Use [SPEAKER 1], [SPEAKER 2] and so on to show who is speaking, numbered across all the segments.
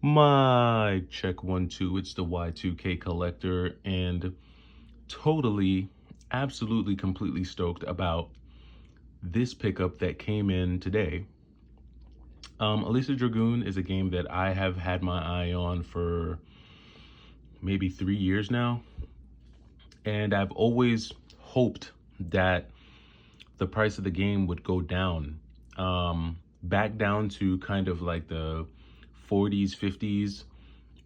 [SPEAKER 1] My check 1 2. It's the Y2K collector, and totally, absolutely, completely stoked about this pickup that came in today. Alisia Dragoon is a game that I have had my eye on for maybe 3 years now, and I've always hoped that the price of the game would go down, back down to kind of like the 40s, 50s,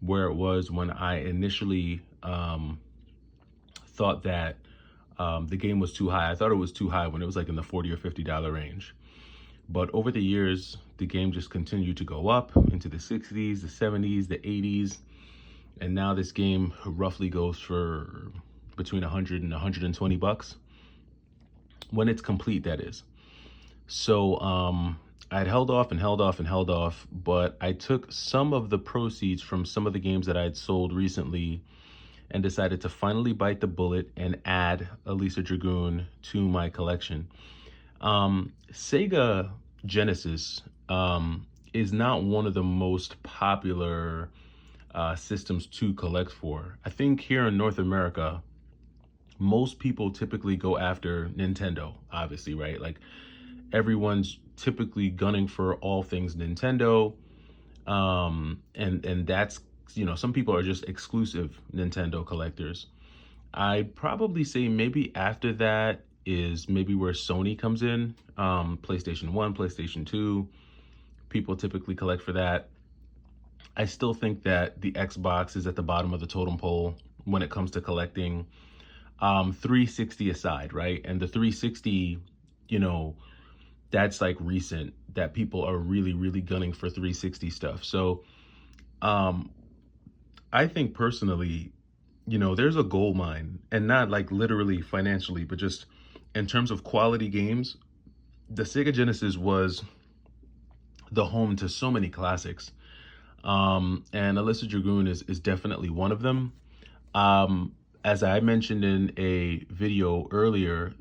[SPEAKER 1] where it was when I initially thought that the game was too high. I thought it was too high when it was like in the $40 or $50 range. But over the years, the game just continued to go up into the 60s, the 70s, the 80s, and now this game roughly goes for between 100 and 120 bucks when it's complete. That is. So I'd held off and held off and held off, but I took some of the proceeds from some of the games that I'd sold recently and decided to finally bite the bullet and add Alisa Dragoon to my collection. Sega Genesis is not one of the most popular systems to collect for. I think here in North America, most people typically go after Nintendo, obviously, right? Like everyone's typically gunning for all things Nintendo. And that's, some people are just exclusive Nintendo collectors. I'd probably say maybe after that is maybe where Sony comes in. PlayStation 1, PlayStation 2, people typically collect for that. I still think that the Xbox is at the bottom of the totem pole when it comes to collecting. 360 aside, right? And the 360, you know, that's like recent that people are really, really gunning for 360 stuff. So um, I think personally, there's a gold mine, and not like literally financially, but just in terms of quality games. The Sega Genesis was the home to so many classics. And Alyssa Dragoon is definitely one of them. Um, as I mentioned in a video earlier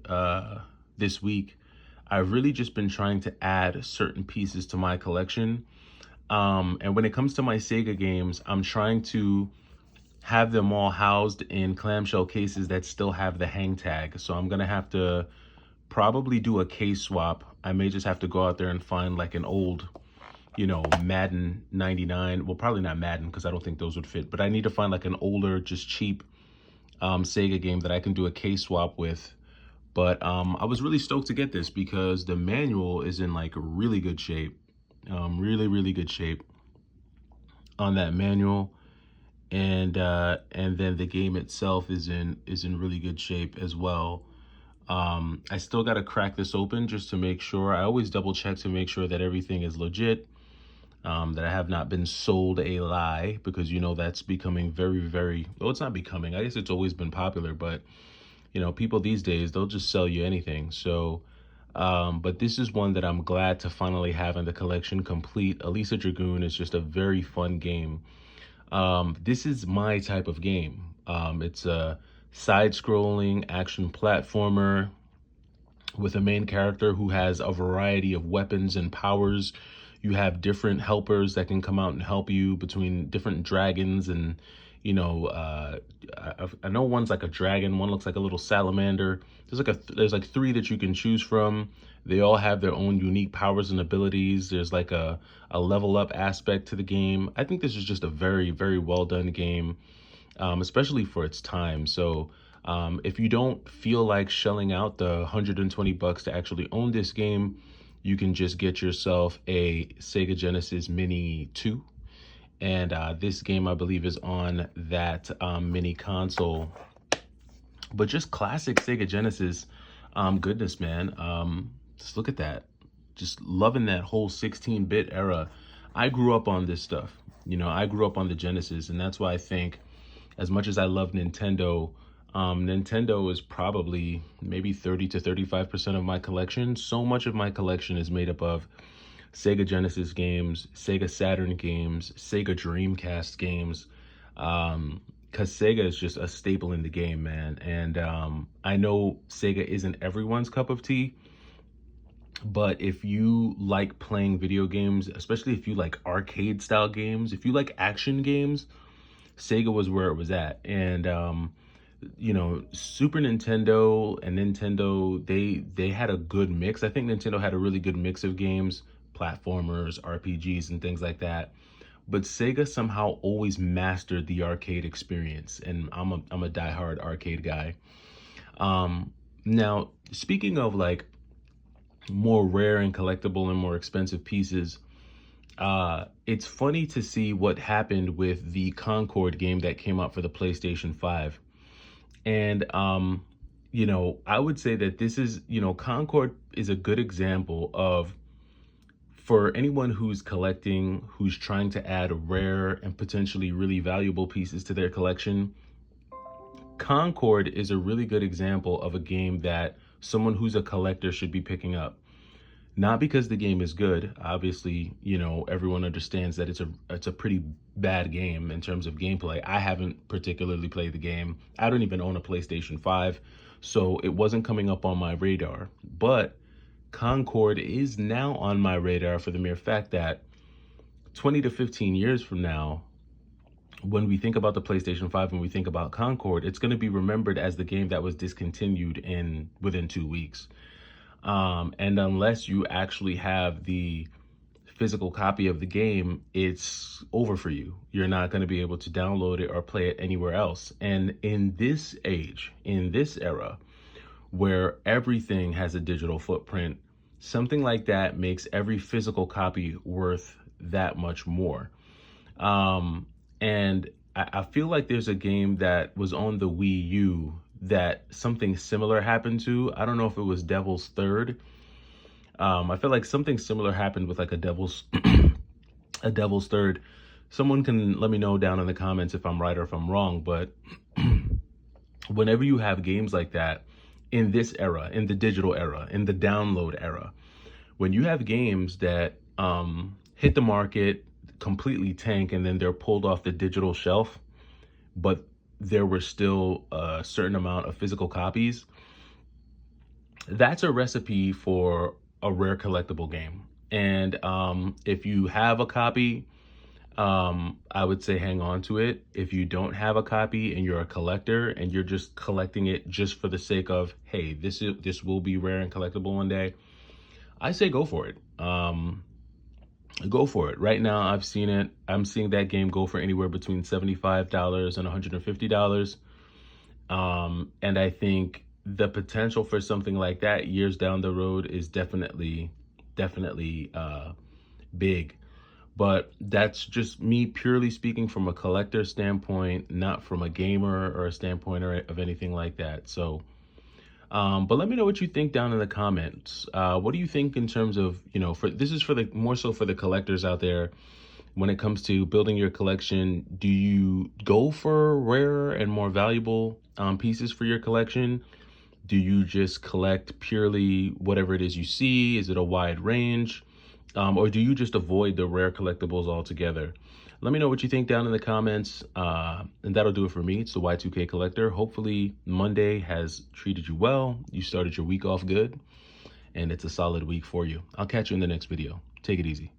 [SPEAKER 1] this week, I've really just been trying to add certain pieces to my collection. And when it comes to my Sega games, I'm trying to have them all housed in clamshell cases that still have the hang tag. So I'm gonna have to probably do a case swap. I may just have to go out there and find like an old, Madden 99. Well, probably not Madden because I don't think those would fit, but I need to find like an older, just cheap Sega game that I can do a case swap with. But I was really stoked to get this because the manual is in like really good shape, really, really good shape on that manual. And then the game itself is in really good shape as well. I still got to crack this open just to make sure. I always double check to make sure that everything is legit, that I have not been sold a lie, because that's becoming very, very, well, it's not becoming. I guess it's always been popular, but people these days, they'll just sell you anything. So, but this is one that I'm glad to finally have in the collection complete. Alisa Dragoon is just a very fun game. This is my type of game. It's a side-scrolling action platformer with a main character who has a variety of weapons and powers. You have different helpers that can come out and help you between different dragons, and I know one's like a dragon, one looks like a little salamander. There's like three that you can choose from. They all have their own unique powers and abilities. There's like a level up aspect to the game. I think this is just a very, very well done game, especially for its time. So if you don't feel like shelling out the 120 bucks to actually own this game, you can just get yourself a Sega Genesis Mini 2. And this game, I believe, is on that mini console. But just classic Sega Genesis goodness, man. Just look at that. Just loving that whole 16-bit era. I grew up on this stuff. I grew up on the Genesis, and that's why I think, as much as I love Nintendo, Nintendo is probably maybe 30 to 35% of my collection. So much of my collection is made up of Sega Genesis games, Sega Saturn games, Sega Dreamcast games. Because Sega is just a staple in the game, man. And I know Sega isn't everyone's cup of tea, But if you like playing video games, especially if you like arcade style games, if you like action games, Sega was where it was at. And Super Nintendo and Nintendo, they had a good mix. I think Nintendo had a really good mix of games, platformers, RPGs, and things like that. But Sega somehow always mastered the arcade experience, and I'm a diehard arcade guy. Now, speaking of like more rare and collectible and more expensive pieces, it's funny to see what happened with the Concord game that came out for the PlayStation 5. And I would say that this is, Concord is a good example of, for anyone who's collecting, who's trying to add rare and potentially really valuable pieces to their collection. Concord is a really good example of a game that someone who's a collector should be picking up. Not because the game is good. Obviously, everyone understands that it's a pretty bad game in terms of gameplay. I haven't particularly played the game. I don't even own a PlayStation 5, so it wasn't coming up on my radar. But Concord is now on my radar for the mere fact that 20 to 15 years from now, when we think about the PlayStation 5 and we think about Concord, it's going to be remembered as the game that was discontinued within 2 weeks. And unless you actually have the physical copy of the game, it's over for you. You're not going to be able to download it or play it anywhere else. And in this age, in this era, where everything has a digital footprint, something like that makes every physical copy worth that much more. And I feel like there's a game that was on the Wii U that something similar happened to. I don't know if it was Devil's Third. I feel like something similar happened with like a Devil's a Devil's Third. Someone can let me know down in the comments if I'm right or if I'm wrong. But whenever you have games like that in this era, in the digital era, in the download era, when you have games that hit the market, completely tank, and then they're pulled off the digital shelf, but there were still a certain amount of physical copies, that's a recipe for a rare collectible game. And if you have a copy, I would say hang on to it. If you don't have a copy and you're a collector and you're just collecting it just for the sake of, hey, this will be rare and collectible one day, I say go for it. Go for it. Right now, I'm seeing that game go for anywhere between $75 and $150. And I think the potential for something like that years down the road is definitely big. But that's just me purely speaking from a collector standpoint, not from a gamer or a standpoint of anything like that. So, but let me know what you think down in the comments. What do you think in terms of, this is for the more so for the collectors out there. When it comes to building your collection, do you go for rarer and more valuable pieces for your collection? Do you just collect purely whatever it is you see? Is it a wide range? Or do you just avoid the rare collectibles altogether? Let me know what you think down in the comments. And that'll do it for me. It's the Y2K Collector. Hopefully Monday has treated you well. You started your week off good, and it's a solid week for you. I'll catch you in the next video. Take it easy.